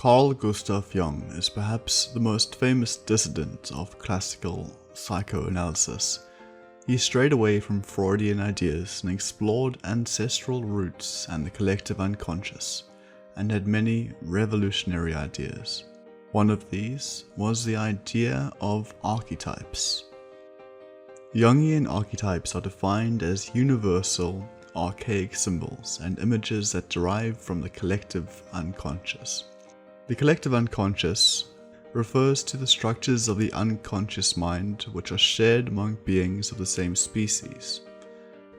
Carl Gustav Jung is perhaps the most famous dissident of classical psychoanalysis. He strayed away from Freudian ideas and explored ancestral roots and the collective unconscious, and had many revolutionary ideas. One of these was the idea of archetypes. Jungian archetypes are defined as universal, archaic symbols and images that derive from the collective unconscious. The collective unconscious refers to the structures of the unconscious mind which are shared among beings of the same species.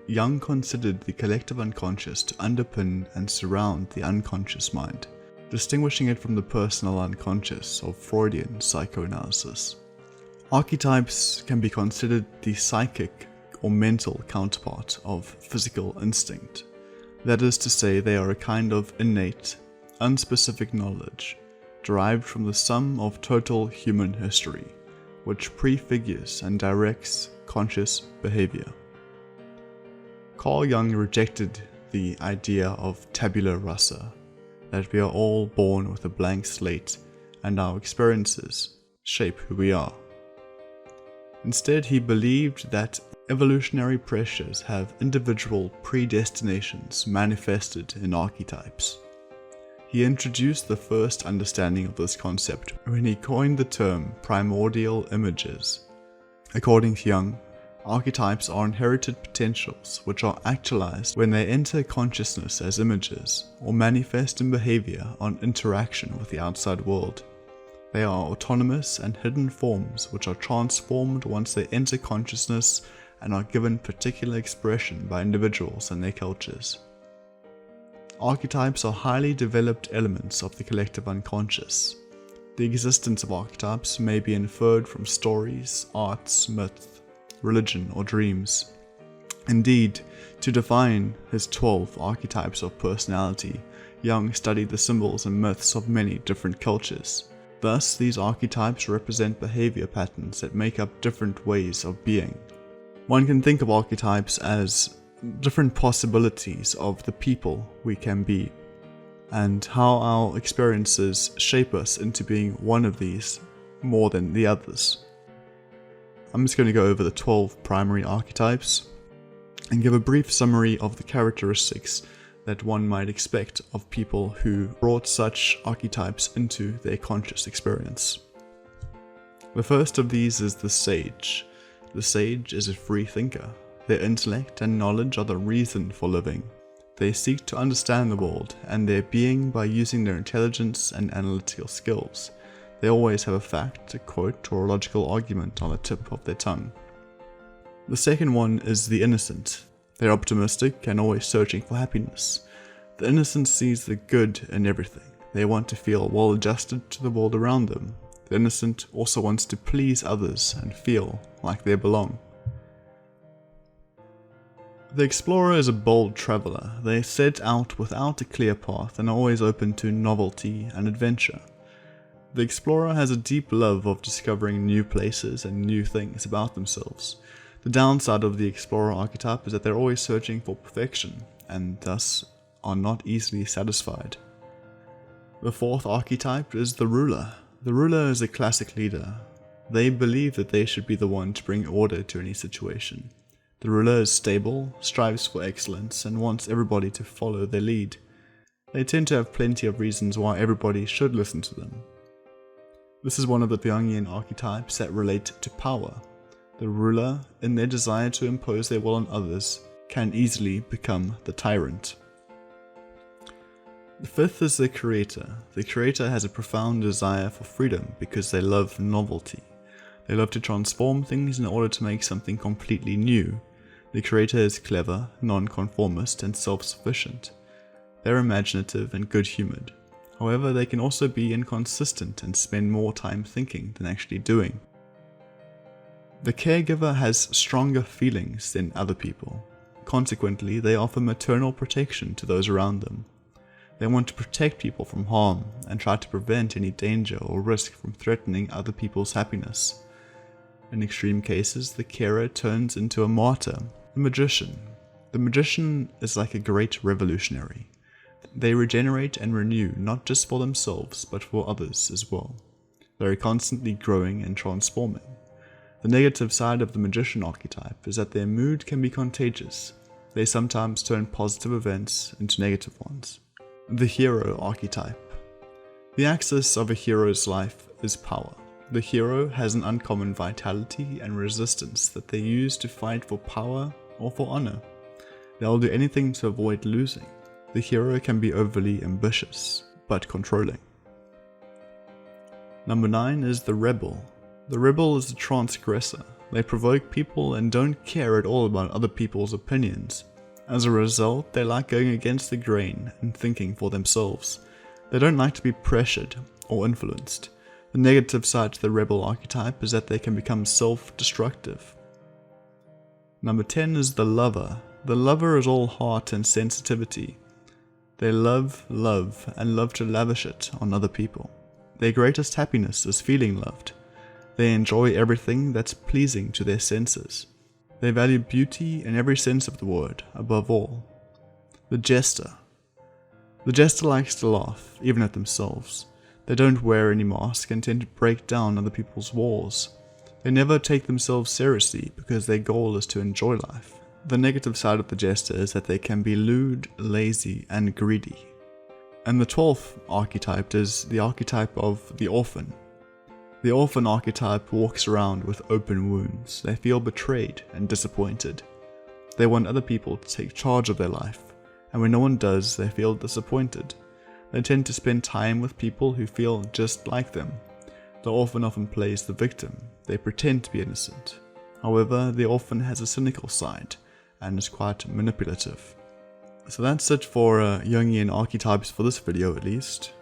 Jung considered the collective unconscious to underpin and surround the unconscious mind, distinguishing it from the personal unconscious of Freudian psychoanalysis. Archetypes can be considered the psychic or mental counterpart of physical instinct. That is to say, they are a kind of innate, unspecific knowledge derived from the sum of total human history, which prefigures and directs conscious behavior. Carl Jung rejected the idea of tabula rasa, that we are all born with a blank slate and our experiences shape who we are. Instead, he believed that evolutionary pressures have individual predestinations manifested in archetypes. He introduced the first understanding of this concept when he coined the term primordial images. According to Jung, archetypes are inherited potentials which are actualized when they enter consciousness as images or manifest in behavior on interaction with the outside world. They are autonomous and hidden forms which are transformed once they enter consciousness and are given particular expression by individuals and their cultures. Archetypes are highly developed elements of the collective unconscious. The existence of archetypes may be inferred from stories, arts, myth, religion, or dreams. Indeed, to define his 12 archetypes of personality, Jung studied the symbols and myths of many different cultures. Thus, these archetypes represent behavior patterns that make up different ways of being. One can think of archetypes as different possibilities of the people we can be, and how our experiences shape us into being one of these more than the others. I'm just going to go over the 12 primary archetypes and give a brief summary of the characteristics that one might expect of people who brought such archetypes into their conscious experience. The first of these is the sage. The sage is a free thinker. Their intellect and knowledge are the reason for living. They seek to understand the world and their being by using their intelligence and analytical skills. They always have a fact, a quote, or a logical argument on the tip of their tongue. The second one is the innocent. They're optimistic and always searching for happiness. The innocent sees the good in everything. They want to feel well adjusted to the world around them. The innocent also wants to please others and feel like they belong. The explorer is a bold traveler. They set out without a clear path and are always open to novelty and adventure. The explorer has a deep love of discovering new places and new things about themselves. The downside of the explorer archetype is that they're always searching for perfection and thus are not easily satisfied. The fourth archetype is the ruler. The ruler is a classic leader. They believe that they should be the one to bring order to any situation. The ruler is stable, strives for excellence, and wants everybody to follow their lead. They tend to have plenty of reasons why everybody should listen to them. This is one of the Jungian archetypes that relate to power. The ruler, in their desire to impose their will on others, can easily become the tyrant. The fifth is the creator. The creator has a profound desire for freedom because they love novelty. They love to transform things in order to make something completely new. The creator is clever, non-conformist, and self-sufficient. They're imaginative and good-humored. However, they can also be inconsistent and spend more time thinking than actually doing. The caregiver has stronger feelings than other people. Consequently, they offer maternal protection to those around them. They want to protect people from harm and try to prevent any danger or risk from threatening other people's happiness. In extreme cases, the carer turns into a martyr, a magician. The magician is like a great revolutionary. they regenerate and renew not just for themselves but for others as well. They are constantly growing and transforming. The negative side of the Magician archetype is that their mood can be contagious. They sometimes turn positive events into negative ones. The Hero archetype. The axis of a hero's life is power. The hero has an uncommon vitality and resistance that they use to fight for power or for honor. They'll do anything to avoid losing. The hero can be overly ambitious, but controlling. Number 9 is the Rebel. The Rebel is a transgressor. They provoke people and don't care at all about other people's opinions. As a result, they like going against the grain and thinking for themselves. They don't like to be pressured or influenced. The negative side to the Rebel archetype is that they can become self-destructive. Number 10 is the Lover. The Lover is all heart and sensitivity. They love, and love to lavish it on other people. Their greatest happiness is feeling loved. They enjoy everything that's pleasing to their senses. They value beauty in every sense of the word, above all. The Jester. The Jester likes to laugh, even at themselves. They don't wear any mask and tend to break down other people's walls. They never take themselves seriously because their goal is to enjoy life. The negative side of the Jester is that they can be lewd, lazy, and greedy. And the 12th archetype is the archetype of the Orphan. The Orphan archetype walks around with open wounds. They feel betrayed and disappointed. They want other people to take charge of their life, and when no one does, they feel disappointed. They tend to spend time with people who feel just like them. The Orphan often plays the victim. They pretend to be innocent. However, the Orphan has a cynical side and is quite manipulative. So that's it for Jungian archetypes for this video at least.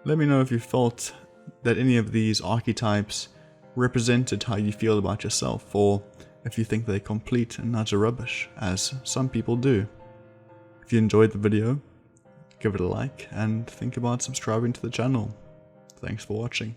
Let me know if you felt that any of these archetypes represented how you feel about yourself, or if you think they're complete and utter rubbish, as some people do. If you enjoyed the video, give it a like and think about subscribing to the channel. Thanks for watching.